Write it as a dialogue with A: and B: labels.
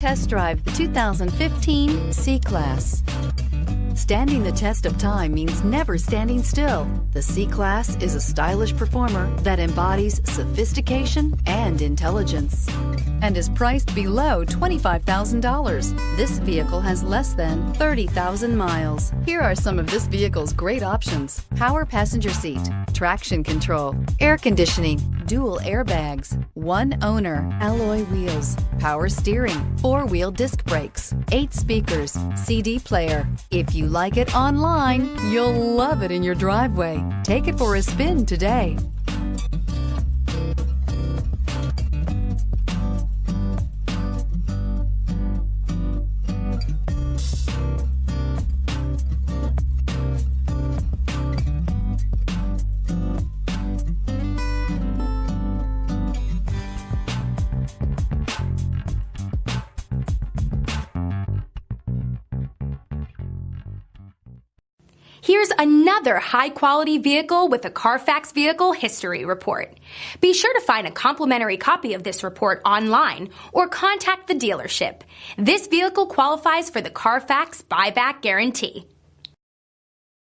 A: Test drive the 2015 C-Class. Standing the test of time means never standing still. The C-Class is a stylish performer that embodies sophistication and intelligence and is priced below $25,000. This vehicle has less than 30,000 miles. Here are some of this vehicle's great options: power passenger seat, traction control, air conditioning, dual airbags, one owner, alloy wheels, power steering, four-wheel disc brakes, 8 speakers, CD player. If you like it online, you'll love it in your driveway. Take it for a spin today.
B: Here's another high-quality vehicle with a Carfax Vehicle History Report. Be sure to find a complimentary copy of this report online or contact the dealership. This vehicle qualifies for the Carfax Buyback Guarantee.